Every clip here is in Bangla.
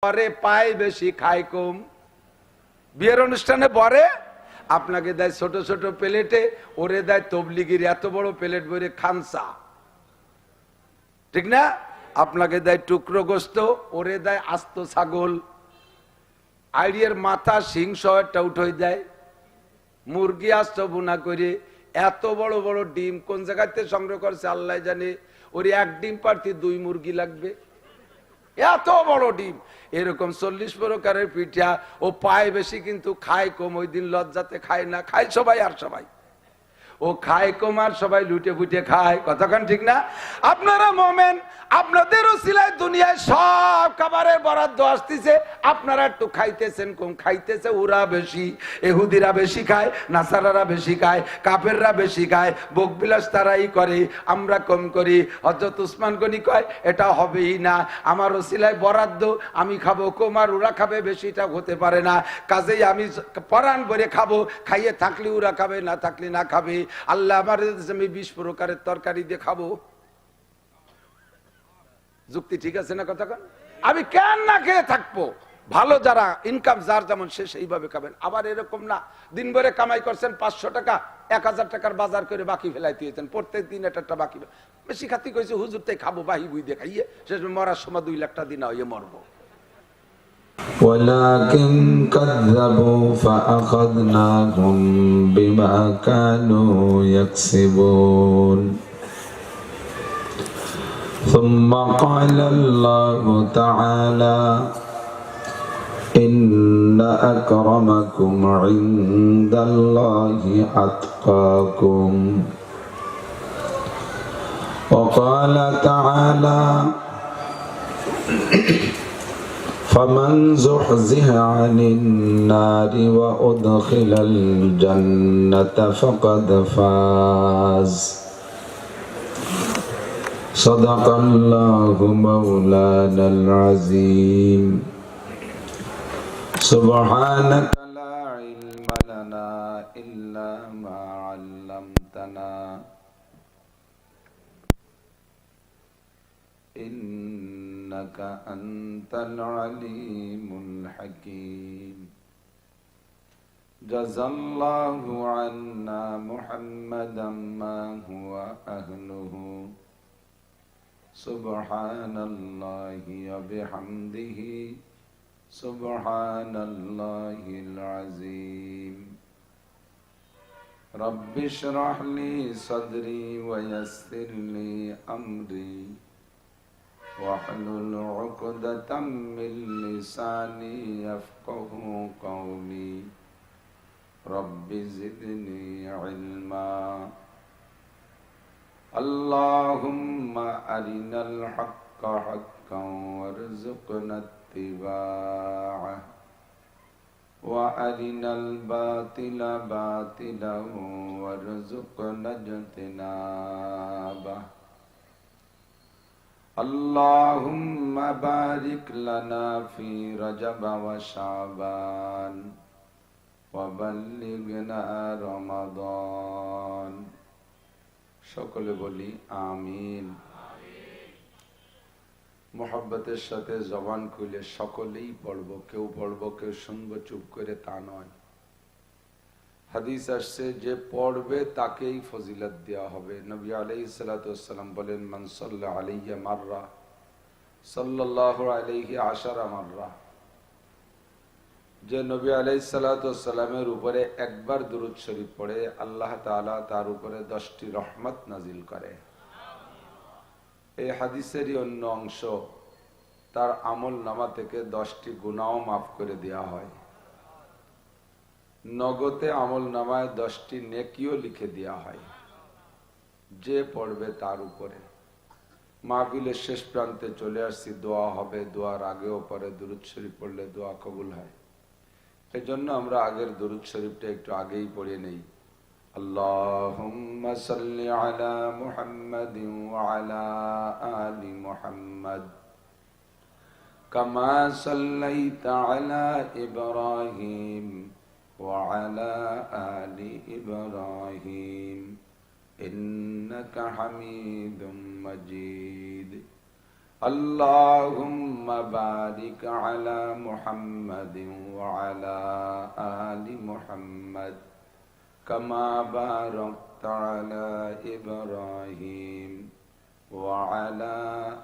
পরে পায় বেশি খায় কম। বিয়ের অনুষ্ঠানে বরে আপনাকে দেয় ছোট ছোট প্লেটে, ওরে দেয় তবলিগির এত বড় প্লেট ভরে খানসা, ঠিক না? আপনাকে দেয় টুকরো গোস্ত, ওরে দেয় আস্ত ছাগল, আইডিয়ার মাথা সিং সহটা উঠে দেয়, মুরগি আস্ত বুনা করে, এত বড় বড় ডিম কোন জায়গাতে সংগ্রহ করছে আল্লাহ জানে। ওর এক ডিম পারতি 2 মুরগি লাগবে, এত বড় ডিম। এরকম 40 প্রকারের পিঠা। ও পায় বেশি কিন্তু খায় কম। ওই দিন লজ্জাতে খায় না, খায় সবাই আর সবাই। ও খায় কম আর সবাই লুটে ফুটে খায়। কতক্ষণ ঠিক না? আপনারা মোমেন, আপনাদের উসিলায় দুনিয়ায় সব খাবারের বরাদ্দ আসতেছে, আপনারা একটু খাইতেছেন কম। খাইতেছে ওরা বেশি, ইহুদিরা বেশি খায়, নাসারারা বেশি খায়, কাফেররা বেশি খায়, ভোগবিলাস তারাই করে, আমরা কম করি। হযরত উসমান গনি কয় এটা হবেই না, আমার উসিলায় বরাদ্দ, আমি খাবো কম আর ওরা খাবে বেশি, এটা হতে পারে না। কাজেই আমি পরাণ ভরে খাবো, খাইয়ে থাকলে ওরা খাবে, না থাকলে না খাবে। আল্লাহ আমার আমি 20 প্রকারের তরকারি দিয়ে খাবো। যুক্তি ঠিক আছে না? কথা কন। আমি কেন না খেয়ে থাকবো? ভালো যারা ইনকাম যার যেমন সে সেইভাবে খাবেন। আবার এরকম না দিন ভরে কামাই করছেন 500 টাকা, 1000 টাকার বাজার করে বাকি ফেলাইতে দিয়েছেন, প্রত্যেক দিন একটা বাকি বেশি খাতি কইছে, হুজুর তাই খাবো বাহি বুই দিয়ে খাইয়ে শেষ মরার সময় 2 লাখ টাকা দিন হইয়ে মরবো। ولكن كذبوا فأخذناهم بما كانوا يكسبون ثم قال الله تعالى إن أكرمكم عند الله أتقاكم وقال تعالى فمن زحزح عن النار وأدخل الجنة فقد فاز صدق الله مولانا العظيم سبحانك لا علم لنا إلا ما علمتنا إنك أنت العليم الحكيم جزى الله عنا محمدا ما هو أهله سبحان الله وبحمده سبحان الله العظيم رب اشرح لي صدري ويسر لي أمري واحلل عقدة من لساني يفقهوا قولي رب زدني علما اللهم أرنا الحق حقا وارزقنا اتباعه وأرنا الباطل باطلا وارزقنا اجتنابه اللهم بارك لنا في رجب وشعبان وبلغنا رمضان সকলে বলি আমিন। মোহাব্বতের সাথে জবান খুলে সকলেই পড়ব, কেউ পড়ব কেউ শুনবো চুপ করে তা নয়। হাদিস আসছে যে পড়বে তাকেই ফজিলত দেওয়া হবে। নবী আলাইহিস সালাতু ওয়াস সালাম বলেন মান সাল্লা আলাইয়া মাররা সাল্লাল্লাহু আলাইহি আশারা মাররা। যে নবী আলাইহিস সালাতু ওয়াস সালামের উপরে একবার দুরূদ শরীফ পড়ে আল্লাহ তাআলা তার উপরে 10টি রহমত নাজিল করে। এই হাদিসেরই অন্য অংশ, তার আমল নামা থেকে 10টি গুনাহ মাফ করে দেওয়া হয়। নগদে আমল নামায় 10টি নেকিও লিখে দেওয়া হয় যে পড়বে তার উপরে। মাহফিলের শেষ প্রান্তে চলে আসছি, দোয়া হবে, দোয়ার আগেও পরে দুরূদ শরীফ পড়লে দোয়া কবুল হয়। এজন্য আমরা আগের দুরূদ শরীফটা একটু আগেই পড়ে নেই। আল্লাহুম্মা সাল্লি আলা মুহাম্মাদিন ওয়া আলা আলি মুহাম্মাদ কামা সাল্লাইতা আলা ইব্রাহিম وعلى آل إبراهيم إنك حميد مجيد اللهم بارك على محمد وعلى آل محمد كما باركت على إبراهيم وعلى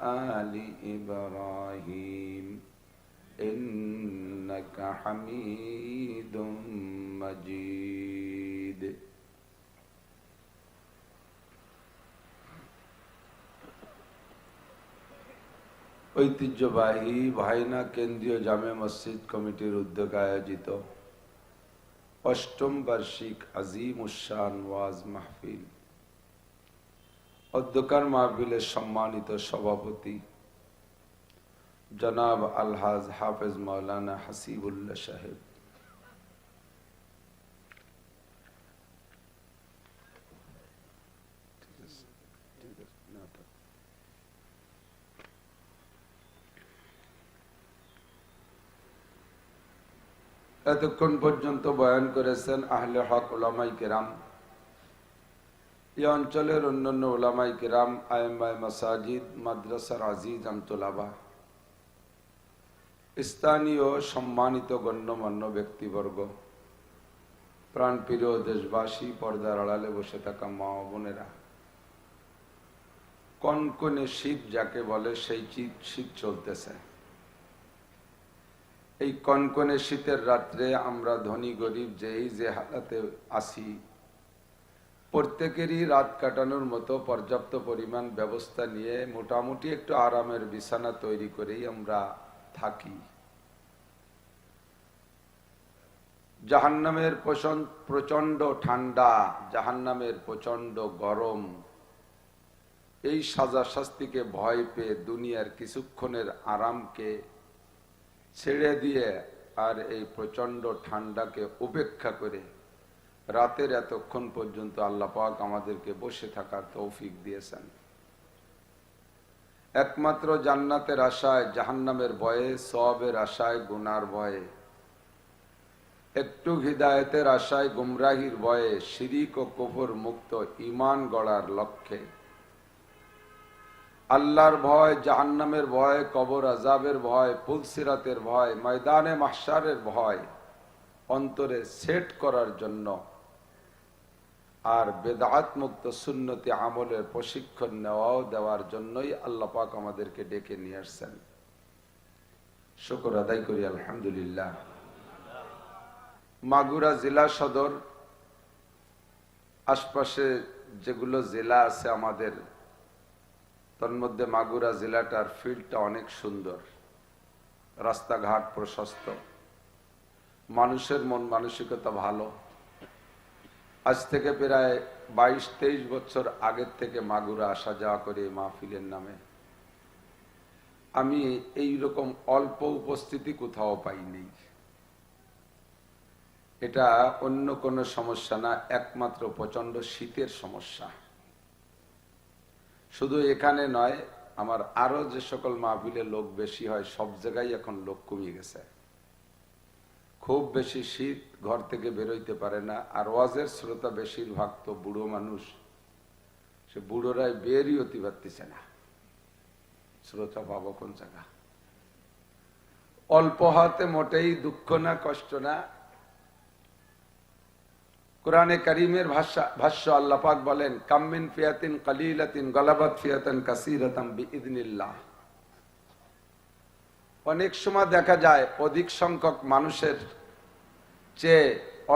آل إبراهيم إنك حميد مجيد ঐতিহ্যবাহী ভাইনা কেন্দ্রীয় জামে মসজিদ কমিটির উদ্যোগে আয়োজিত অষ্টম বার্ষিক আজিম উশান ওয়াজ মাহফিল অধ্যকার মাহফিলের সম্মানিত সভাপতি জনাব আলহাজ হাফেজ মাওলানা হাসিবুল্লাহ সাহেব, এতক্ষণ পর্যন্ত বয়ান করেছেন আহলে হক উলামাই কেরাম, এই অঞ্চলের অন্যান্য উলামাই কেরাম, আইম্মায়ে মাসাজিদ, মাদ্রাসার আজিজ আমতোলাবা, স্থানীয় সম্মানিত গণ্যমান্য ব্যক্তিবর্গ, প্রাণপ্রিয় দেশবাসী, পর্দার আড়ালে বসে থাকা মা ও বোনেরা, কনকনে শীত যাকে বলে সেই শীত চলতেছে। এই কনকনে শীতের রাত্রে আমরা ধনী গরিব যেই যে হালাতে আসি, প্রত্যেকেরই রাত কাটানোর মতো পর্যাপ্ত পরিমাণ ব্যবস্থা নিয়ে মোটামুটি একটু আরামের বিছানা তৈরি করেই আমরা থাকি। জাহান্নামের প্রচন্ড ঠান্ডা, জাহান্নামের প্রচন্ড গরম, এই সাজা শাস্তিকে ভয় পেয়ে দুনিয়ার কিছুক্ষণের আরামকে ছেড়ে দিয়ে আর এই প্রচন্ড ঠান্ডাকে উপেক্ষা করে রাতের এতক্ষণ পর্যন্ত আল্লাহ পাক আমাদেরকে বসে থাকার তৌফিক দিয়েছেন। একমাত্র জান্নাতের আশায়, জাহান্নামের ভয়ে, সওয়াবের আশায়, গুনার ভয়ে, একটু হিদায়েতের আশায়, গুমরাহির ভয়ে, শিরিক ও কুফর মুক্ত ঈমান গড়ার লক্ষ্যে আল্লাহর ভয়, জাহান্নামের ভয়, কবর আযাবের ভয়, পুলসিরাতের ভয়, ময়দানে মাহশারের ভয় অন্তরে সেট করার জন্য আর বেদাত মুক্ত সুন্নতি আমলের প্রশিক্ষণ নেওয়াও দেওয়ার জন্যই আল্লাহ পাক আমাদেরকে ডেকে নিয়ে আসছেন। শুকর আদায় করি আলহামদুলিল্লাহ। মাগুরা জেলা সদর, আশপাশে যেগুলো জেলা আছে আমাদের, তার মধ্যে মাগুরা জেলাটার ফিল্ডটা অনেক সুন্দর, রাস্তাঘাট প্রশস্ত, মানুষের মন মানসিকতা ভালো। আজ থেকে প্রায় 22-23 বছর আগের থেকে মাগুরা আসা যাওয়া করে মাহফিলের নামে। আমি এইরকম অল্প উপস্থিতি কোথাও পাইনি। এটা অন্য কোনো সমস্যা না, একমাত্র প্রচন্ড শীতের সমস্যা। শুধু এখানে নয়, আমার আরো যে সকল মাহফিলে লোক বেশি হয় সব জায়গায় এখন লোক কমে গেছে। খুব বেশি শীত, ঘর থেকে বেরোইতে পারে না। আর ওয়াজের শ্রোতা বেশিরভাগ তো বুড়ো মানুষ, সে বুড়োরাই বেরই হতে পারতেছে না। শ্রোতা পাবো কোন জায়গা? অল্প হাতে মোটেই দুঃখ না, কষ্ট না। কুরআনে কারীমের ভাষ্য আল্লাহ পাক বলেন, কাম মিন ফিয়াতিন কালিলাতিন গালাবাত ফিয়াতান কাসীরাতান বিইذনিল্লাহ। অনেক সময় দেখা যায় অধিক সংখ্যক মানুষের চেয়ে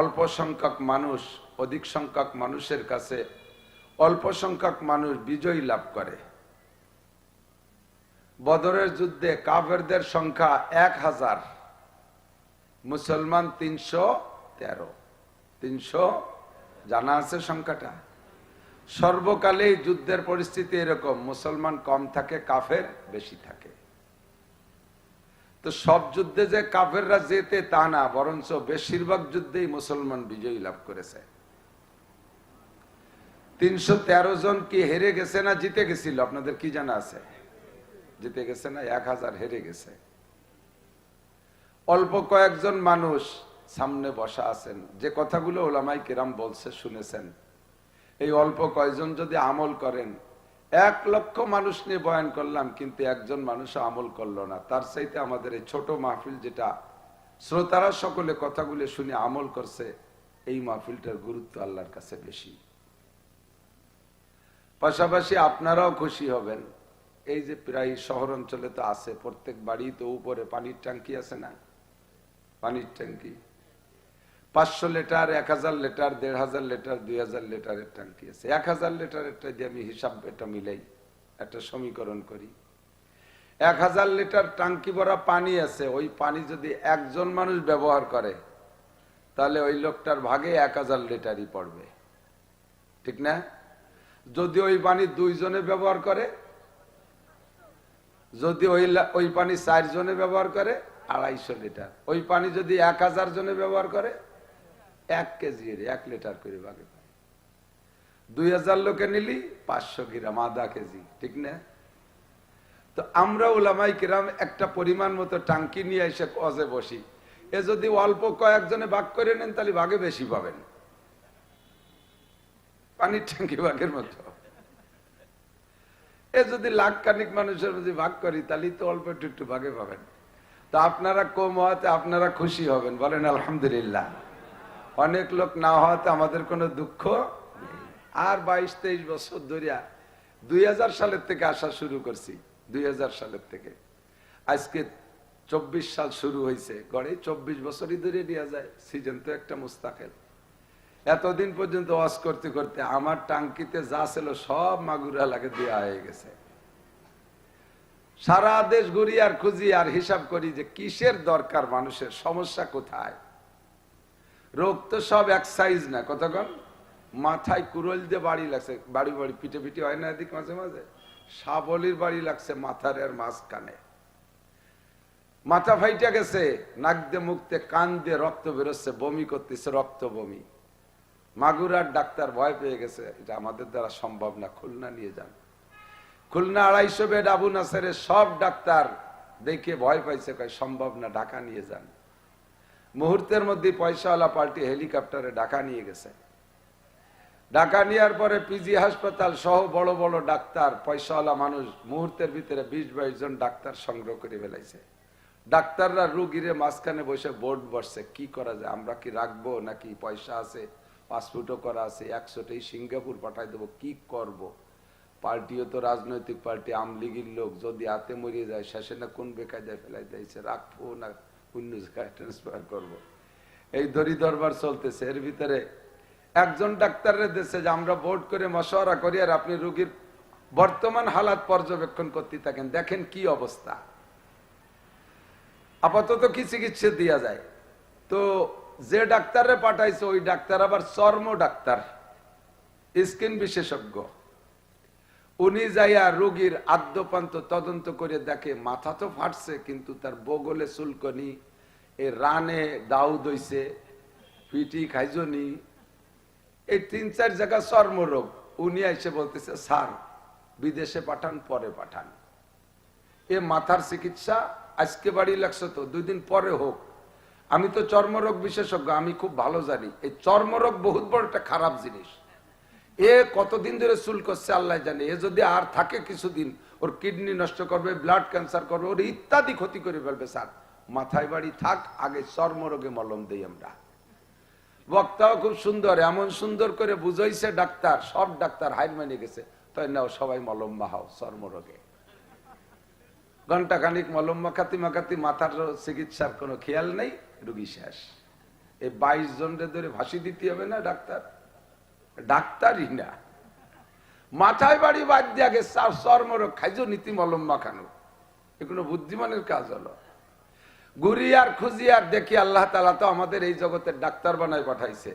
অল্প সংখ্যক মানুষ, অধিক সংখ্যক মানুষের কাছে অল্প সংখ্যক মানুষ বিজয় লাভ করে। বদরের যুদ্ধে কাফেরদের সংখ্যা 1000, মুসলমান 313। 300 জানা আছে সংখ্যাটা? সর্বকালেই যুদ্ধের পরিস্থিতি এরকম, মুসলমান কম থাকে, কাফের বেশি থাকে। তো সব যুদ্ধে যে কাফেররা যেতে তা না, বরঞ্চ বেশিরভাগ যুদ্ধেই মুসলমান বিজয়ী লাভ করেছে। 313 জন কি হেরে গেছে না জিতে গেছিল? আপনাদের কি জানা আছে? জিতে গেছে না? 1000 হেরে গেছে। অল্প কয়েকজন মানুষ সামনে বসা আছেন, যে কথাগুলো ওলামায়ে কেরাম বলছে শুনেছেন। এই অল্প কয়েকজন যদি আমল করেন, 1,00,000 মানুষ নিয়ে বয়ান করলাম, কিন্তু একজন মানুষ আমল করলো না। তার চাইতে আমাদের এই ছোট মাহফিল, যেটা শ্রোতারা সকলে কথাগুলো শুনে আমল করছে, এই মাহফিলটার গুরুত্ব আল্লাহর কাছে বেশি। পাশাপাশি আপনারাও খুশি হবেন, এই যে প্রায় শহর অঞ্চলে তো আছে, প্রত্যেক বাড়ি তো উপরে পানির ট্যাঙ্কি আছে না, পানির ট্যাঙ্কি 500 লিটার, 1000 লিটার, 1500 লিটার, 2000 লিটারের ট্যাঙ্কি আছে। 1000 লিটারেরটা দিয়ে আমি হিসাব এটা মিলাই একটা সমীকরণ করি। 1000 লিটার ট্যাঙ্কি ভরা পানি আছে, ওই পানি যদি একজন মানুষ ব্যবহার করে, তাহলে ওই লোকটার ভাগে 1000 লিটারই পড়বে, ঠিক না? যদি ওই পানি 2 জনে ব্যবহার করে, যদি ওই পানি 4 জনে ব্যবহার করে, 250 লিটার। ওই পানি যদি 1000 জনে ব্যবহার করে, 1 কেজি 1 লিটার করে ভাগে পায়। 2000 লোকে নিলি 500 গ্রাম, আধা কেজি, ঠিক না? তো আমরা উলামায়ে কিরাম একটা পরিমাণ মতো টাঙ্কি নিয়ে এসে ওয়াজে বসি। এ যদি অল্প কয়েকজনে ভাগ করে নেন, তাহলে ভাগে বেশি পাবেন, পানির ট্যাঙ্কি ভাগের মতো। এ যদি লাখ খানিক মানুষের যদি ভাগ করি, তাহলে তো অল্প একটু ভাগে পাবেন। তো আপনারা কম হওয়াতে আপনারা খুশি হবেন, বলেন আলহামদুলিল্লাহ। অনেক লোক না হওয়াতে আমাদের কোনো দুঃখ নেই। আর 22-23 বছর ধরিয়া 2000 সালের থেকে আসা শুরু করছি, 2000 সালের থেকে আজকে 24 সাল শুরু হয়েছে, গড়ে 24 বছরই ধরে নিয়ে যায়। সিজন তো একটা মুস্তাকিল। এতদিন পর্যন্ত ওয়াজ করতে করতে আমার টাঙ্কিতে যা ছিল সব মাগুরা লাগে দেওয়া হয়ে গেছে। সারা দেশ ঘুরি আর খুঁজি আর হিসাব করি যে কিসের দরকার, মানুষের সমস্যা কোথায়। রোগ তো সব এক সাইজ না, কতক্ষণ মাথায় কুরল দিয়ে বাড়ি লাগছে, বাড়ি বাড়ি পিঠে পিঠে হয় না এদিক মাঝে মাঝে, সাবলির বাড়ি লাগছে মাথার এর মাঝখানে। মাথা ফাইটা গেছে, নাক দিয়ে মুখ দিয়ে কান দিয়ে রক্ত বেরোচ্ছে, বমি করতেছে, রক্ত বমি। মাগুরার ডাক্তার ভয় পেয়ে গেছে, এটা আমাদের দ্বারা সম্ভব না, খুলনা নিয়ে যান। খুলনা 250 বেড আবু নাসেরের সব ডাক্তার দেখে ভয় পাইছে, কয় সম্ভব না, ঢাকা নিয়ে যান। মুহূর্তের মধ্যে পয়সাওয়ালা পার্টি হেলিকপ্টারে ঢাকা নিয়ে গেছে। ঢাকা নেওয়ার পরে পিজি হাসপাতাল সহ বড় বড় ডাক্তার, পয়সাওয়ালা মানুষ, মুহূর্তের ভিতরে 20-22 জন ডাক্তার সংগ্রহ করে ফেলাইছে। ডাক্তাররা রুগীরে মাঝখানে বসে বোর্ড বসছে, কি করা যায়, আমরা কি রাখবো নাকি, পয়সা আছে, পাসপোর্টও করা আছে, 100টাই সিঙ্গাপুর পাঠাই দেবো, কি করব। পার্টিও তো রাজনৈতিক পার্টি, আমলিগির লোক, যদি হাতে মরিয়ে যায় শেষে না কোন বেকায়দায় ফেলাই দিয়েছে, রাখবো না অন্য জায়গায় ট্রান্সফার করবো। এই দড়ি দরবার চলতেছে। এর ভিতরে একজন ডাক্তারের দেশে যে আমরা বোর্ড করে মশওয়ারা করি, আর আপনি রোগীর বর্তমান হালাত পর্যবেক্ষণ করতে থাকেন, দেখেন কি অবস্থা। আপাতত কি চিকিৎসা দেওয়া যায়। তো যে ডাক্তারে পাঠাইছে ওই ডাক্তার আবার চর্ম ডাক্তার, স্কিন বিশেষজ্ঞ। উনি যাইয়া রোগীর আদ্যপান্ত তদন্ত করে দেখে, মাথা তো ফাটছে, কিন্তু তার বগলে চুলকনি, এই রানে দাউদ হইছে, পিটি খাইজনি, এই 3-4 জায়গা চর্মরোগ। উনি এসে বলতেছে, স্যার বিদেশে পাঠান, পরে পাঠান। এ মাথার চিকিৎসা আজকে বাড়ি লাগছে তো 2 দিন পরে হোক। আমি তো চর্মরোগ বিশেষজ্ঞ, আমি খুব ভালো জানি এই চর্মরোগ বহুত বড় একটা খারাপ জিনিস। এ কতদিন ধরে চুল করছে আল্লাহ জানে। এ যদি আর থাকে কিছুদিন, ওর কিডনি নষ্ট করবে, ব্লাড ক্যান্সার করবে, ওর ইত্যাদি ক্ষতি করে ফেলবে। স্যার মাথায় বাড়ি থাক, আগে চর্মরোগে মলম দেই আমরা। বক্তাও খুব সুন্দর, এমন সুন্দর করে বুঝাইছে ডাক্তার, সব ডাক্তার হাইর মানে গেছে। তাই নাও সবাই মলম মাহাও চর্মরোগে। ঘন্টা খানিক মলম মাখাতি মাখাতি মাথার চিকিৎসার কোনো খেয়াল নেই, রুগী শেষ। এই 22 জনের ধরে ফাঁসি দিতে হবে না ডাক্তার, ডাক্তারই না, মাথায় বাড়ি বাদ দিয়ে গেছে চর্মরোগ, খাইজো নীতি মলম মাখানো। এগুলো বুদ্ধিমানের কাজ হলো। ঘুরি আর খুঁজি আর দেখি আল্লাহ তাআলা তো আমাদের এই জগতের ডাক্তার বানায় পাঠাইছে।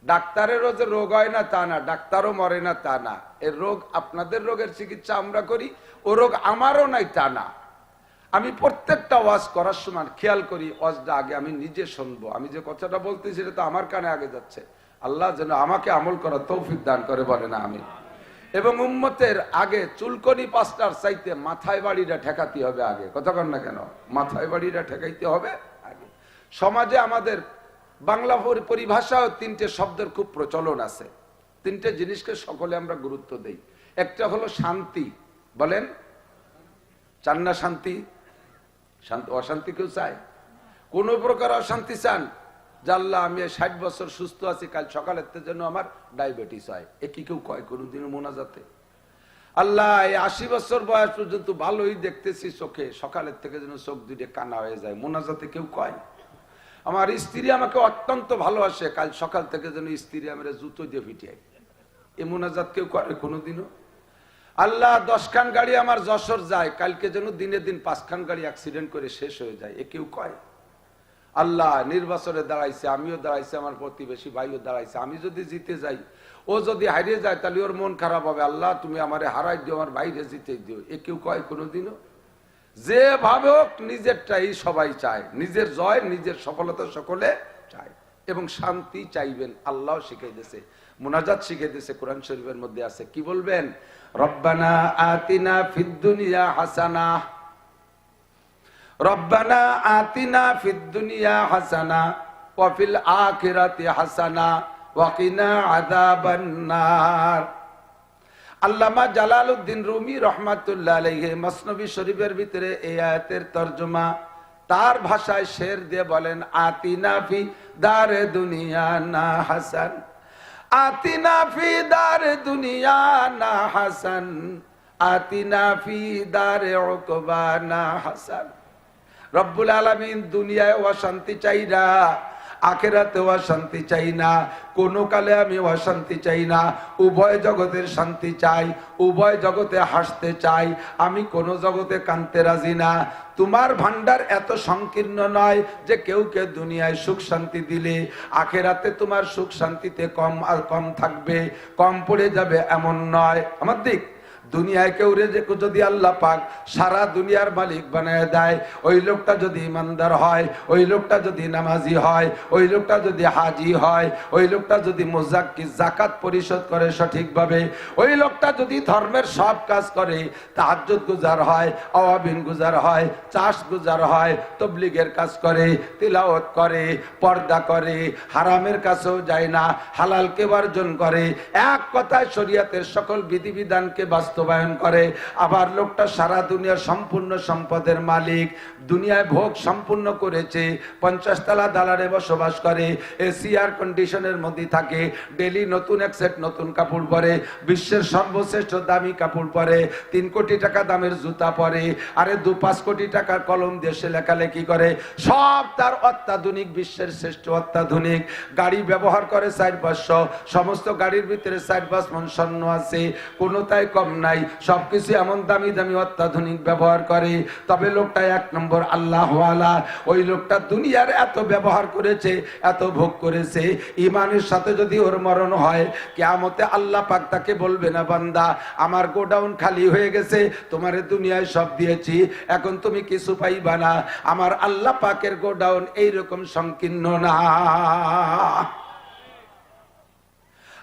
ডাক্তারেরও যে রোগ হয় না তা না, ডাক্তারও মরে না তা না। এর রোগ, আপনাদের রোগের চিকিৎসা আমরা করি, ও রোগ আমারও নাই তা না। আমি প্রত্যেকটা ওয়াজ করার সময় খেয়াল করি, ওয়াজটা আগে আমি নিজে শুনবো। আমি যে কথাটা বলতেছি সেটা তো আমার কানে আগে যাচ্ছে। আল্লাহ যেন আমাকে আমল করার তৌফিক দান করে, বলে না আমি। এবং উম্মতের আগে চুলকনি 5টার চাইতে মাথায় বাড়িটা ঠেকাতে হবে আগে। কথা কন না কেন, মাথায় বাড়িটা ঠেকাইতে হবে আগে। সমাজে আমাদের বাংলা পরিভাষাও 3টে শব্দের খুব প্রচলন আছে। 3টে জিনিসকে সকলে আমরা গুরুত্ব দেই। একটা হলো শান্তি, বলেন চান না শান্তি? শান্তি অশান্তি কেউ চায়? কোন প্রকার অশান্তি চান? জাল্লা আমি 60 বছর সুস্থ আছি, কাল সকালের জন্য আমার ডায়াবেটিস হয়, এ কি কেউ কয় কোনোদিনও মোনাজাতে? আল্লাহ 80 বছর বয়স পর্যন্ত ভালোই দেখতেছি চোখে, সকালের থেকে যেন চোখ দুইটা কানা হয়ে যায়, মোনাজাতে কেউ কয়? আমার স্ত্রী আমাকে অত্যন্ত ভালোবাসে, কাল সকাল থেকে যেন স্ত্রী আমার জুতো দিয়ে ফিটিয়ে, এ মোনাজাত কেউ করে কোনোদিনও? আল্লাহ 10 খান গাড়ি আমার যশোর যায়, কালকে যেন দিনে দিন 5 খান গাড়ি অ্যাক্সিডেন্ট করে শেষ হয়ে যায়, এ কেউ কয়? আল্লাহ নির্বাচনে দাঁড়াইছে, আমিও দাঁড়াইছি, আমার প্রতিবেশী ভাইও দাঁড়াইছে, আমি যদি জিতে যাই, ও যদি হারিয়ে যায় তাহলে ওর মন খারাপ হবে, আল্লাহ তুমি আমারে হারাই দিও, আমার বাইরে জিতে দিও, এ কেউ কয় কোনোদিনও? যেভাবে হোক নিজেরটাই সবাই চায়, নিজের জয় নিজের সফলতা সকলে চায়, এবং শান্তি চাইবেন। আল্লাহ শিখিয়ে দিয়েছে, মুনাজাত শিখিয়ে দিয়েছে, কোরআন শরীফের মধ্যে আছে, কি বলবেন? রব্বানা আতিনা ফিদ দুনিয়া হাসানা, রব্বানা আতিনা ফিদ দুনিয়া হাসানা ওয়া ফিল আখিরাতি হাসানা ওয়া কিনা আযাবান নার। আল্লামা জালালউদ্দিন রুমি রহমাতুল্লাহ আলাইহি মসনবী শরীফের ভিতরে এই আয়াতের তরজমা তার ভাষায় শের দিয়ে বলেন, আতিনা ফি দারে দুনিয়া না হাসান, আতিনা ফি দারে দুনিয়া না হাসান, আতিনা ফি দারে উকবা না হাসান। রব্বুল আলামিন দুনিয়ায় অশান্তি চাই না, আখিরাতেও অশান্তি চাই না, কোন কালে আমি অশান্তি চাই না, উভয় জগতের শান্তি চাই, উভয় জগতে হাসতে চাই, আমি কোন জগতে কানতে রাজি না। তোমার ভান্ডার এত সংকীর্ণ নয় যে কেউ কে দুনিয়ায় সুখ শান্তি দিলে আখিরাতে তোমার সুখ শান্তিতে কম আর কম থাকবে, কম পড়ে যাবে এমন নয়। আমার দিক দুনিয়ায় কেউ যদি আল্লাহ পাক সারা দুনিয়ার মালিক বানায় দেয়, ওই লোকটা যদি ইমানদার হয়, ওই লোকটা যদি নামাজি হয়, ওই লোকটা যদি হাজি হয়, ওই লোকটা যদি মুজাক্কি যাকাত পরিশোধ করে সঠিকভাবে, ওই লোকটা যদি ধর্মের সব কাজ করে, তাহাজ্জুদ গুজার হয়, আওয়াবিন গুজার হয়, চাষ গুজার হয়, তবলিগের কাজ করে, তিলাওয়াত করে, পর্দা করে, হারামের কাছেও যায় না, হালালকে বর্জন করে, এক কথায় শরীয়তের সকল বিধিবিধানকে বাস্তবায়ন করে, আবার লোকটা সারা দুনিয়ার সম্পূর্ণ সম্পদের মালিক, দুনিয়ায় ভোগ সম্পূর্ণ করেছে, 50 তলা দালারে বসবাস করে, এসি এয়ার কন্ডিশনের মধ্যে থাকে, ডেলি নতুন এক সেট নতুন কাপড় পরে, বিশ্বের সর্বশ্রেষ্ঠ দামি কাপড় পরে, 3 কোটি টাকা দামের জুতা পরে, আরে 2-5 কোটি টাকার কলম দেশে লেখালেখি করে, সব তার অত্যাধুনিক, বিশ্বের শ্রেষ্ঠ অত্যাধুনিক গাড়ি ব্যবহার করে 4-500, সমস্ত গাড়ির ভিতরে 4-5 মণ স্বর্ণ আছে, কোনোটাই কম নাই, সবকিছু এমন দামি দামি অত্যাধুনিক ব্যবহার করে। তবে লোকটা 1 নম্বর আল্লাহওয়ালা, ওই লোকটা দুনিয়ার এত ব্যবহার করেছে, এত ভোগ করেছে, ইমানের সাথে যদি ওর মরণ হয়, কিয়ামতে আল্লাহ পাক তাকে বলবে না, বান্দা আমার গোডাউন খালি হয়ে গেছে, তোমার দুনিয়ায় সব দিয়েছি, এখন তুমি কিছু পাইবা না। আমার আল্লাহ পাকের গোডাউন এইরকম সংকীর্ণ না।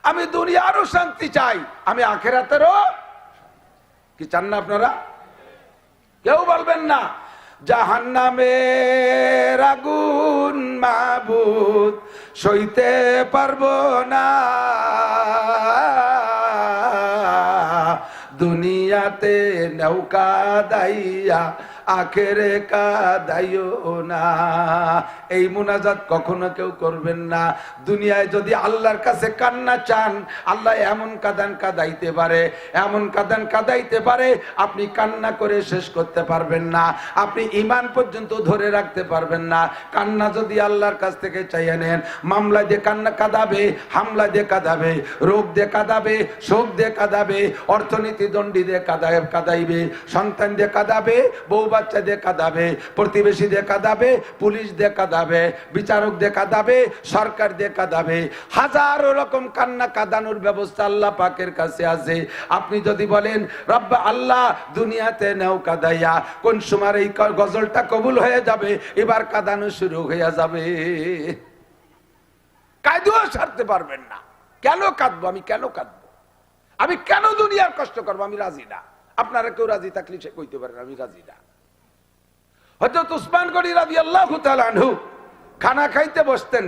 আমি দুনিয়ারও শান্তি চাই, আমি আখিরাতেরও, কি চান না আপনারা? কেউ বলবেন না জাহান্নামের আগুন মাবুদ সইতে পারবো না, দুনিয়াতে নৌকা দাইয়া আখেরে কাদাইও না। এই মুনাজাত কখনো কেউ করবেন না। দুনিয়ায় যদি আল্লাহর কাছে কান্না চান, আল্লাহ এমন কাঁদান কাঁদাইতে পারে, এমন কাঁদান কাঁদাইতে পারে, আপনি কান্না করে শেষ করতে পারবেন না, আপনি ঈমান পর্যন্ত ধরে রাখতে পারবেন না। কান্না যদি আল্লাহর কাছ থেকে চাইয়ে নেন, মামলা দিয়ে কান্না কাঁদাবে, হামলা দিয়ে কাঁদাবে, রোগ দিয়ে কাঁদাবে, শোক দিয়ে কাঁদাবে, অর্থনীতি দণ্ডি দিয়ে কাঁদাইবে, সন্তান দিয়ে কাঁদাবে, বউ বাচ্চা দিয়ে কাঁদাবে, প্রতিবেশী দিয়ে কাঁদাবে, পুলিশ দিয়ে কাঁদাবে, বিচারক দিয়ে কাঁদাবে, সরকার দিয়ে কাঁদাবে, হাজারো রকম কান্না কাঁদানোর ব্যবস্থা আল্লাহ পাকের কাছে আছে। আপনি যদি বলেন রব্বা আল্লাহ দুনিয়াতে নেও কাঁদাইয়া, কোন সময় এই গজলটা কবুল হয়ে যাবে, এবার কাঁদানো শুরু হয়ে যাবে, কাঁদুও ছাড়তে পারবেন না। কেন কাঁদবো আমি, কেন কাঁদবো আমি, কেন দুনিয়ার কষ্ট করবো, আমি রাজি না। আপনারা কেউ রাজি থাকলে সে কইতে পারেন আমি রাজি না। হযরত উসমান গনি রাদিয়াল্লাহু তাআলা আনহু খানা খাইতে বসতেন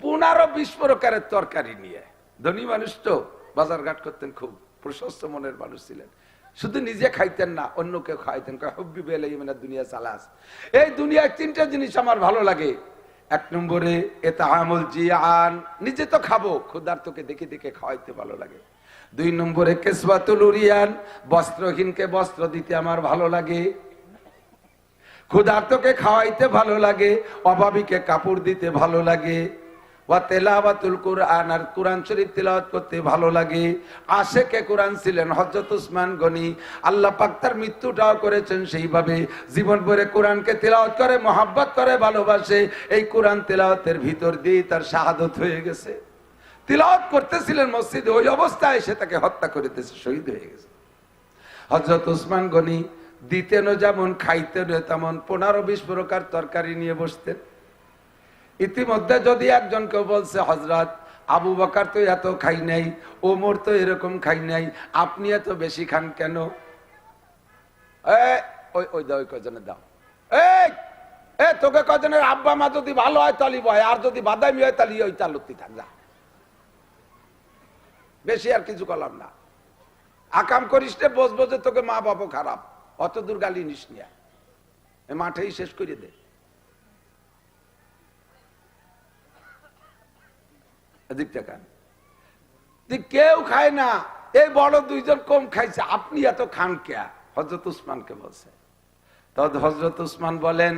15-20 প্রকারের তরকারি নিয়ে, ধনী মানুষ তো বাজার ঘাট করতেন খুব, প্রশস্ত মনের মানুষ ছিলেন। শুধু নিজে খাইতেন না, অন্যকে খাইতেন। হুব্বি বেলাইমিনা দুনিয়া সালাস, এই দুনিয়ায় তিনটা জিনিস আমার ভালো লাগে। এক নম্বরে ইতআমুল জিয়ান, নিজে তো খাবো, ক্ষুধার্তকে দেখে দেখে খাওয়াইতে ভালো লাগে। দুই নম্বরে কিসওয়াতুল উরিয়ান, বস্ত্রহীনকে বস্ত্র দিতে আমার ভালো লাগে। ক্ষুধার্তকে খাওয়াইতে ভালো লাগে, অভাবীকে কাপড় দিতে ভালো লাগে। ওয়া তেলাওয়াতুল কুরআন, আর কুরআন শরীফ তেলাওয়াত করতে ভালো লাগে। আশেকে কুরআন ছিলেন হযরত উসমান গনি। আল্লাহ পাক তার মৃত্যুটাও করেছেন সেইভাবে, জীবন ভরে কোরআনকে তেলাওয়াত করে, মহব্বত করে, ভালোবাসে। এই কোরআন তেলাওয়াতের ভিতর দিয়ে তার শাহাদত হয়ে গেছে। তেলাওয়াত করতেছিলেন মসজিদে, ওই অবস্থায় সে তাকে হত্যা করে দিয়েছে, শহীদ হয়ে গেছে। হযরত উসমান গনি দিতেনও যেমন, খাইতেনও তেমন। 15-20 প্রকার তরকারি নিয়ে বসতেন। ইতিমধ্যে যদি একজন কেউ বলছে, হযরত আবু বকর তো এত খাই নাই, ওমর তো এরকম খাই নাই, আপনি এত বেশি খান কেন? ওই দাও, ওই কজনে দাও। তোকে কজনের আব্বা মা যদি ভালো হয় তালি বয়, আর যদি বাদামি হয় তালি ওই তালুতি থাক, যা। বেশি আর কিছু করলাম না। আকাম করিস রে, বসবো যে তোকে মা বাবা খারাপ, অত দূর গালি নিস নিয়া, মাঠেই শেষ করে দে। কেউ খায় না, এই বড় দুইজন কম খাইছে, আপনি এত খান কে? হযরত উসমানকে বলছে। তখন হযরত উসমান বলেন,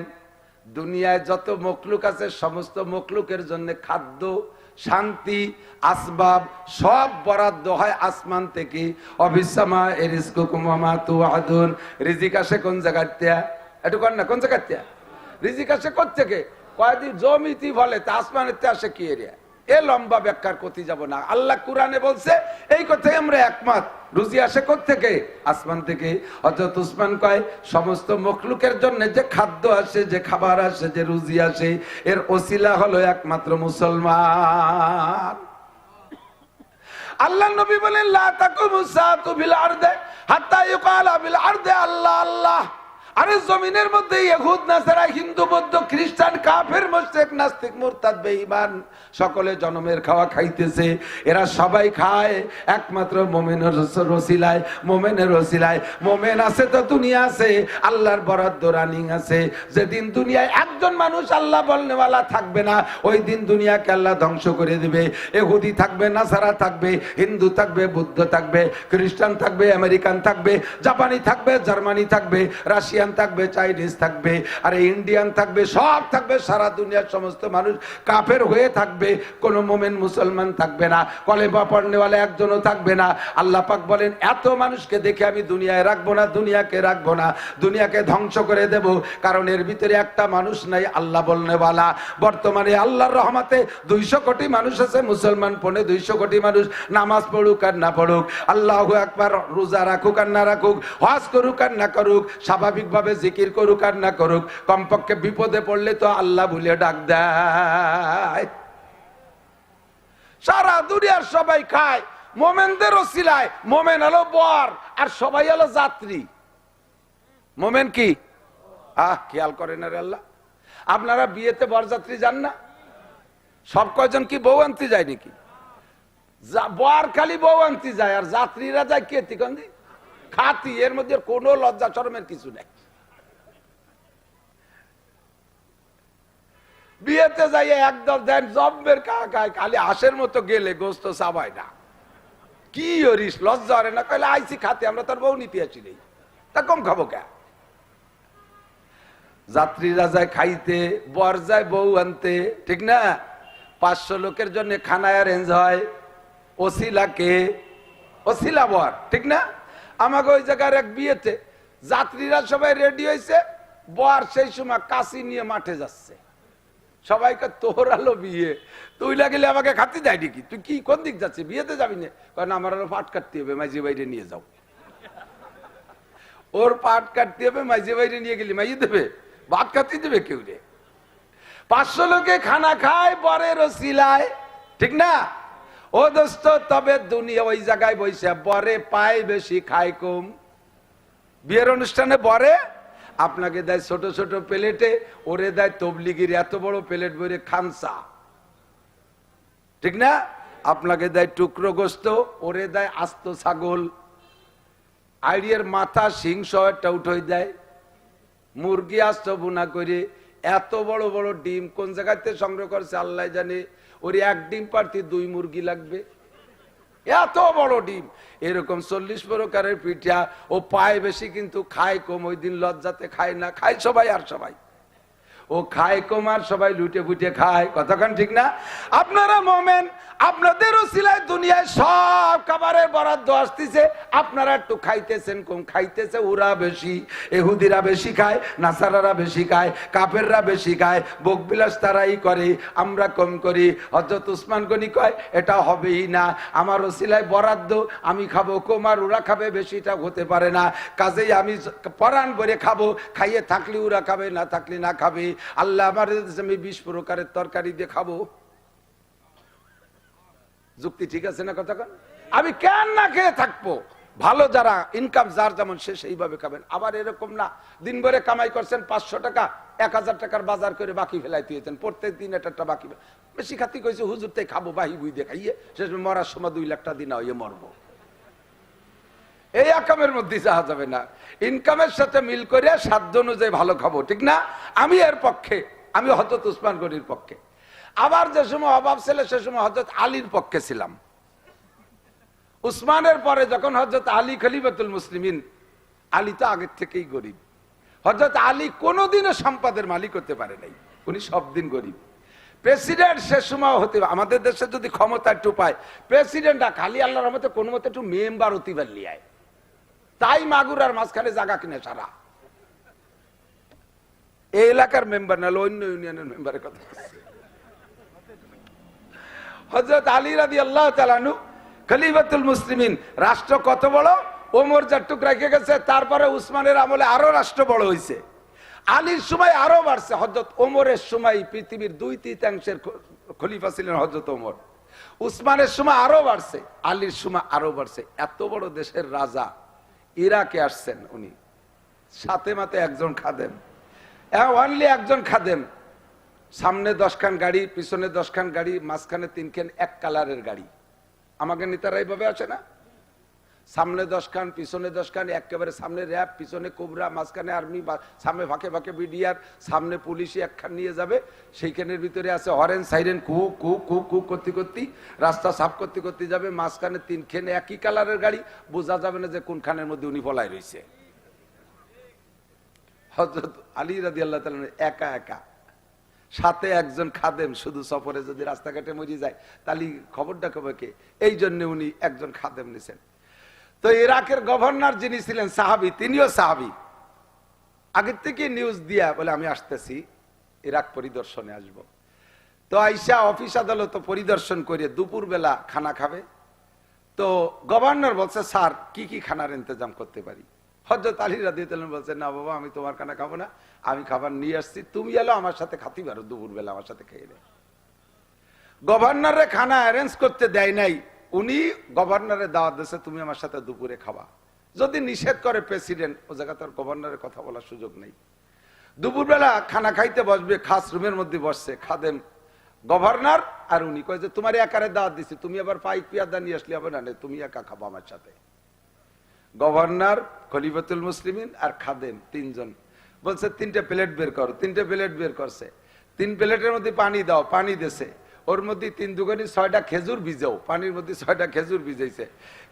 দুনিয়ায় যত মখলুক আছে সমস্ত মখলুকের জন্য খাদ্য, শান্তি, আসবাব সব বরাদ্দ হয় আসমান থেকে। অবিসামা এরিজকুকুম ওয়া মা তুআদুন, রিজিক আসে কোন জায়গাতে? একটু কর না, কোন জায়গাতে রিজিক আসে? কোত্থেকে? কয়দিন জমিতি ফলে, তা আসমানেতে আসে কি এরিয়া? এ লম্বা ব্যাখ্যার কথি যাব না। আল্লাহ কুরআনে বলছে, এই কথাই আমরা একমত। রুজি আসে কোত্থেকে? আসমান থেকে। হযরত উসমান কয়, সমস্ত মখলুকের জন্য যে খাদ্য আসে, যে খাবার আসে, যে রুজি আসে, এর ওসিলা হলো একমাত্র মুসলমান। আল্লাহ নবী বলেন, লা তাকুমুস সাআতু বিল আরদে হাত্তা ইউকালা বিল আরদে আল্লাহ আল্লাহ। আরে জমিনের মধ্যে ইহুদ, নাসারা, হিন্দু, বৌদ্ধ, খ্রিস্টান, কাফের, মুশরিক, নাস্তিক, মুরতাদ, বেঈমান সকলে জনমের খাওয়া খাইতেছে। এরা সবাই খায় একমাত্র মুমিনের রসিলায়, মুমিনের রসিলায়। মুমিন আছে তো দুনিয়া আছে, আল্লাহর বরাদ্দ রানিং আছে। যেদিন দুনিয়ায় একজন মানুষ আল্লাহ বলনেওয়ালা থাকবে না, ওই দিন দুনিয়াকে আল্লাহ ধ্বংস করে দিবে। ইহুদি থাকবে, নাসারা থাকবে, হিন্দু থাকবে, বৌদ্ধ থাকবে, খ্রিস্টান থাকবে, আমেরিকান থাকবে, জাপানি থাকবে, জার্মানি থাকবে, রাশিয়া থাকবে, চাইনিজ থাকবে, আর ইন্ডিয়ান থাকবে, সব থাকবে। সারা দুনিয়ার সমস্ত মানুষ কাফের হয়ে থাকবে, কোন মুমিন মুসলমান থাকবে না, কলেমা পড়নেওয়ালা একজনও থাকবে না। আল্লাহ পাক বলেন, এত মানুষকে দেখে আমি দুনিয়ায় রাখবো না, দুনিয়াকে রাখবো না, দুনিয়াকে ধ্বংস করে দেব। কারণ এর ভিতরে একটা মানুষ নাই আল্লাহ বলনেওয়ালা। বর্তমানে আল্লাহর রহমতে 200 কোটি মানুষ আছে মুসলমান, 250 কোটি মানুষ নামাজ পড়ুক আর না পড়ুক, আল্লাহু আকবার, রোজা রাখুক আর না রাখুক, হজ করুক আর না করুক, স্বাভাবিক ভাবে জিকির করুক আর না করুক, কমপক্ষে বিপদে পড়লে তো আল্লাহ বলে ডাক দেয়। সারা দুনিয়ার সবাই খায় মোমেনদের ওসিলায়। মোমেন হলো বর আর সবাই হলো যাত্রী। মোমেন কি? খেয়াল করেন রে আল্লাহ, আপনারা বিয়েতে বরযাত্রী যান না? সব কয়জন কি বউ আনতে যায় নাকি? বর খালি বউ আনতে যায়, আর যাত্রীরা যায় কে তিকন্দি খাতি। এর মধ্যে কোনো লজ্জা শরমের কিছু নেই। বিয়েতে যাই একদম দেন জম্বের খায়, খালি হাঁসের মতো গেলে গোস্ত চাবায় না। কি হরিস, লজ্জা হরে না? কইলে আইসি খাতে, আমরা তার বউ নিতে আসি নেই, তা কম খাবো কে? যাত্রীরা যায় খাইতে, বর যায় বউ আনতে, ঠিক না? 500 লোকের জন্য খানা অ্যারেঞ্জ হয়, ওসিলাকে, ওসিলা বর, ঠিক না? আমাকে ওই জায়গার এক বিয়েতে যাত্রীরা সবাই রেডি হয়েছে, বর সেই সময় কাশি নিয়ে মাঠে যাচ্ছে। সবাইকে তোর আলো বিয়ে, তুই লাগলে আমাকে খাতে দেয় নাকি? তুই কি কোন দিক যাচ্ছে? বিয়েতে যাবি না? কারণ আমার আরো পাট কাটতে হবে, মাঝি বাইরে নিয়ে যাও। ওর পাট কাটতে হবে, মাঝি বাইরে নিয়ে গেলি মাইয়ে দেবে, ভাত কাটতে দেবে কেউ রে? 500 লোকে খানা খায় বরের ওসিলায়, ঠিক না? ও দোস্ত, তবে দুনিয়া ওই জায়গায় বইছে, বরে পায় বেশি খায় কম। বিয়ের অনুষ্ঠানে বরে আপনাকে দেয় ছোট ছোট প্লেটে, ওরে দেয় তবলিগির এত বড় প্লেট ভরে খানসা, ঠিক না? আপনাকে দেয় টুকরো গোস্ত, ওরে দেয় আস্ত ছাগল, আইডিয়ার মাথা সিং সহটা উঠে দেয়, মুরগি আস্ত বুনা করে, এত বড় বড় ডিম কোন জায়গাতে সংগ্রহ করছে আল্লাহ জানে। ওর এক ডিম পারতে 2 মুরগি লাগবে, এত বড় ডিম। এরকম 40 প্রকারের পিঠা। ও পায় বেশি কিন্তু খায় কম। ওই দিন লজ্জাতে খায় না, খায় সবাই আর সবাই। ও খায় কম আর সবাই লুটে ফুটে খায়। কতক্ষণ ঠিক না? আপনারা মোমেন, আপনাদের উসিলায় দুনিয়ায় সব খাবারের বরাদ্দ আসতেছে, আপনারা একটু খাইতেছেন কম, খাইতেছে ওরা বেশি। ইহুদিরা বেশি খায়, নাসারারা বেশি খায়, কাফেররা বেশি খায়, ভোগবিলাস তারাই করে, আমরা কম করি। হযরত উসমান গনি কয় এটা হবেই না, আমার উসিলায় বরাদ্দ, আমি খাবো কম আর ওরা খাবে বেশি, এটা হতে পারে না। কাজেই আমি পরাণ ভরে খাবো, খাইয়ে থাকলে ওরা খাবে, না থাকলে না খাবে। আল্লাহ আমার আমি 20 প্রকারের তরকারি দিয়ে খাবো। যুক্তি ঠিক আছে না? কথা আমি কেন না খেয়ে থাকবো? ভালো যারা ইনকাম যার যেমন সে সেইভাবে খাবেন। আবার এরকম না দিন ভরে কামাই করছেন 500 টাকা, 1000 টাকার বাজার করে বাকি ফেলাই দিয়েছেন, প্রত্যেক দিন একটা বাকি। বেশি খাতি কইছে হুজুর তাই খাবো, বাহি বুই দিয়ে খাইয়ে শেষ মরার সময় 2 লাখ টাকা দিন হইয়ে মরবো। এই আকামের মধ্যে যাওয়া যাবে না। ইনকামের সাথে মিল করে সাধ্য অনুযায়ী ভালো খাবো, ঠিক না? আমি এর পক্ষে, আমি হযরত উসমান গনির পক্ষে। আবার যে সময় অভাব ছিল সে সময় হযরত আলীর পক্ষে ছিলাম। উসমানের পরে যখন হযরত আলী খলিফাতুল মুসলিমিন, আলী তো আগের থেকেই গরিব। হযরত আলী কোনোদিনও সম্পদের মালিক হতে পারে নাই, উনি সব দিন গরিব। প্রেসিডেন্ট সে সময় হতে, আমাদের দেশে যদি ক্ষমতা একটু পায় প্রেসিডেন্টরা খালি আল্লাহর রহমতে কোনো মতে একটু মেম্বার হতে পারলি আয়, তাই মাগুরার মাঝখানে জায়গা কিনে সারা। এই এলাকার মেম্বার না, অন্য ইউনিয়নের মেম্বারের কথা। হযরত আলী রাদিয়াল্লাহু তাআলা আনহু খলিফাতুল মুসলিমিন, রাষ্ট্র কত বড়, ওমর যতটুক রেখে গেছে, তারপরে উসমানের আমলে আরো রাষ্ট্র বড় হয়েছে। আলীর সময় আরো বাড়ছে। হযরত ওমরের সময় পৃথিবীর 2/3 খলিফা ছিলেন হযরত ওমর। উসমানের সময় আরো বাড়ছে, আলীর সময় আরো বাড়ছে। এত বড় দেশের রাজা ইরাকে আসছেন, উনি সাথে মাতে একজন খাদেম, অনলি একজন খাদেম। সামনে 10 খান গাড়ি, পিছনে 10 খান গাড়ি, মাঝখানে 3 খান এক কালারের গাড়ি। আমাকে নেতারা এইভাবে আসে না? সামনে 10 খান, পিছনে 10 খান, একেবারে সামনে র্যাব, পিছনে কোবরা, মাঝখানে আর্মি, সামনে ফাঁকে ফাঁকে বিডিআর, সামনে পুলিশই একখান নিয়ে যাবে। সেইখানের ভিতরে আছে হরেন সাইরেন, কু কু কু কু করতে করতে রাস্তা সাফ করতে করতে যাবে। মাঝখানে 3 খান একই কালারের গাড়ি, বোঝা যাবে না যে কোন খানের মধ্যে উনি পলাই রয়েছে। হযরত আলী রাদিয়াল্লাহু তাআলা একা একা, সাথে একজন খাদেম। শুধু সফরে যদি রাস্তাঘাটে মরে যায় তাহলে খবরটা কবে কে? এই জন্য উনি একজন খাদেম নিছেন। তো ইরাকের গভর্নর যিনি ছিলেন সাহাবি, তিনিও সাহাবি। আগের থেকে নিউজ দিয়া বলে আমি আসতেছি, ইরাক পরিদর্শনে আসব। তো আইসা অফিস আদালত পরিদর্শন করে দুপুর বেলা খানা খাবে। তো গভর্নর বলছে স্যার কি কি খানার ইন্তজাম করতে পারি? হযরত আলী রাদিয়াল্লাহু তাআলা বলছেন না বাবা, আমি তোমার খানা খাবো না, আমি খাবার নিয়ে আসছি, তুমি এলো আমার সাথে খাতি পারো, দুপুর বেলা আমার সাথে খেয়ে নে। গভর্নরে খানা অ্যারেঞ্জ করতে দেয় নাই, উনি গভর্নরের দাওয়াত দিয়েছে তুমি আমার সাথে দুপুরে খাবা। যদি নিষেধ করে প্রেসিডেন্ট, ও জায়গা তোর গভর্নরের কথা বলার সুযোগ নেই। দুপুরবেলা খানা খাইতে বসবে, খাস রুমের মধ্যে বসছে খাদেম, গভর্নর আর উনি। কয় যে তোমার একারে দাওয়াত দিছি, তুমি আবার পাইক পিয়াদা নিয়ে আসলে হবে না, তুমি একা খাবো আমার সাথে। গভর্নর, খলিফাতুল মুসলিমিন আর খাদেম 3 জন। বলছে 3টে প্লেট বের করো। 3টে প্লেট বের করছে। 3 প্লেটের মধ্যে পানি দাও, পানি দিছে। ওর মধ্যে 3 দুগুণে 6টা খেজুর ভিজাও, পানির মধ্যে 6টা খেজুর ভিজাইছে।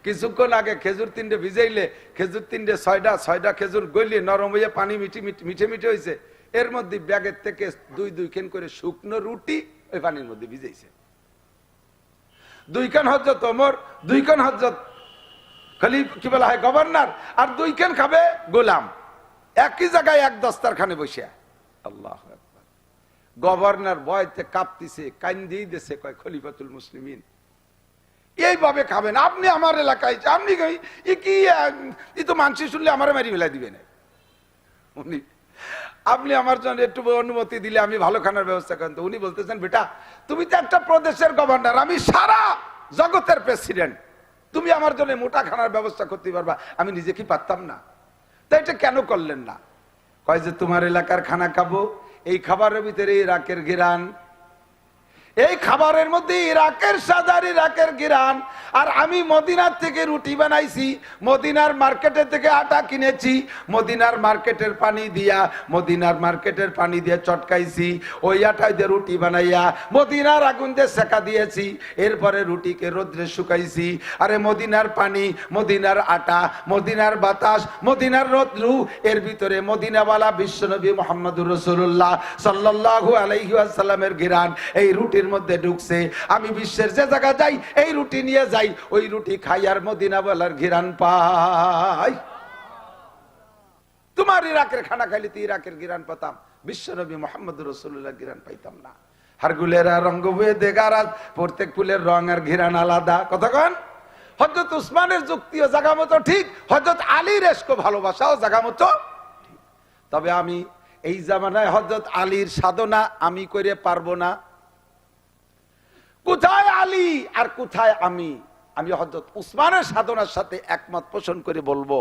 কিছুক্ষণ আগে খেজুর 3টে ভিজাইলে খেজুর 3টে 6টা খেজুর গলিয়ে নরম হয়ে পানি মিঠে মিঠে হয়েছে। এর মধ্যে ব্যাগের থেকে 2 খান করে শুকনো রুটি ওই পানির মধ্যে ভিজাইছে। 2 খান হযরত ওমর, 2 খান হযরত কি বলা হয় গভর্নর, আর 2 খান খাবে গোলাম। একই জায়গায় এক দস্তারখানে বসে। আল্লাহু আকবার। গভর্নর ভয়তে কাঁপতিছে, কান্দিয়ে দিছে, কয় খলিফাতুল মুসলিমিন এইভাবে খাবেন আপনি আমার এলাকায়? আপনি কি তো মানসি শুনলে আমার মারি ফেলাই দিবেন। উনি আপনি আমার জন্য একটু অনুমতি দিলে আমি ভালো খানার ব্যবস্থা করেন। তো উনি বলতেছেন বেটা তুমি তো একটা প্রদেশের গভর্নর, আমি সারা জগতের প্রেসিডেন্ট, তুমি আমার জন্য মোটা খানার ব্যবস্থা করতে পারবা? আমি নিজে কি পারতাম না? তো এটা কেন করলেন না? কয় যে তোমার এলাকার খানা খাবো, এই খাবারের ভিতরে ইরাকের ঘিরান, এই খাবারের মধ্যে ইরাকের স্বাদ আর ইরাকের ঘিরান। আর আমি মদিনার থেকে রুটি বানাইছি, মদিনার মার্কেটে থেকে আটা কিনেছি, মদিনার মার্কেটের পানি দিয়ে চটকাইছি, ওই আটায় দিয়ে রুটি বানাইয়া মদিনার আগুন দিয়ে সেকা দিয়েছি, এরপরে রুটিকে রোদ্রে শুকাইছি। আরে মদিনার পানি, মদিনার আটা, মদিনার বাতাস, মদিনার রোদ্রু, এর ভিতরে মদিনাওয়ালা বিশ্বনবী মুহাম্মদুর রাসূলুল্লাহ সাল্লাল্লাহু আলাইহি ওয়াসাল্লামের ঘিরান এই রুটির মধ্যে ঢুকছে। আমি বিশ্বের যে জায়গা যাই এই রুটি নিয়ে যাই, ওই রুটি খাই আর মদিনাওয়ালার ঘিরান পাই। তোমার ইরাকের খানা খাইলে তো ইরাকের ঘিরান পেতাম, বিশ্বনবী মুহাম্মদুর রাসূলুল্লাহর ঘিরান পাইতাম না। হারগুলেরা রঙ্গ বয়ে দেগারাত, প্রত্যেক ফুলের রং আর ঘিরান আলাদা। কতক্ষণ হযরত উসমানের যুক্তিও জায়গা মতো ঠিক, হযরত আলীর এশক ভালোবাসাও জায়গা মতো ঠিক। তবে আমি এই জামানায় হযরত আলীর সাধনা আমি করে পারবো না। কোথায় আলী আর কোথায় আমি হযরত উসমানের সাধনার সাথে একমত পোষণ করে বলবো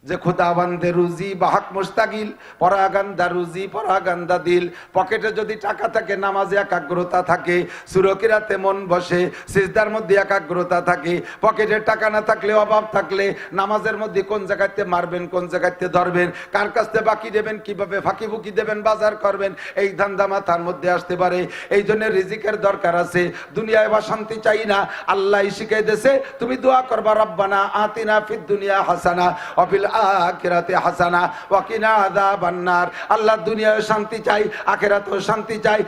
যে খুদাবন্দে রুজি বাহক মুস্তাকিল, পরাগান্দা রুজি পরাগান্দা দিল। পকেটে যদি টাকা থাকে, নামাজে একাগ্রতা থাকে, সুরকিরাতে মন বসে, সিজদার মধ্যে একাগ্রতা থাকে। পকেটে টাকা না থাকলে, অভাব থাকলে, নামাজের মধ্যে কোন জায়গাতে মারবেন, কোন জায়গাতে ধরবেন, কার কাছে বাকি দেবেন, কিভাবে ফাঁকি বুকি দেবেন, বাজার করবেন, এই ধান্দা মাথার মধ্যে আসতে পারে। এই জন্য রিজিকের দরকার আছে। দুনিয়ায় বা শান্তি চাই না, আল্লাহ শিখাই দিয়েছে তুমি দোয়া করবা, রব্বানা আতিনা ফিদ দুনিয়া হাসানা ওয়া ফিল আখিরাতে হাসানা ওয়া কিনা আযাবান নার। আল্লাহ দুনিয়ায় শান্তি চাই, আখিরাতেও শান্তি চাই।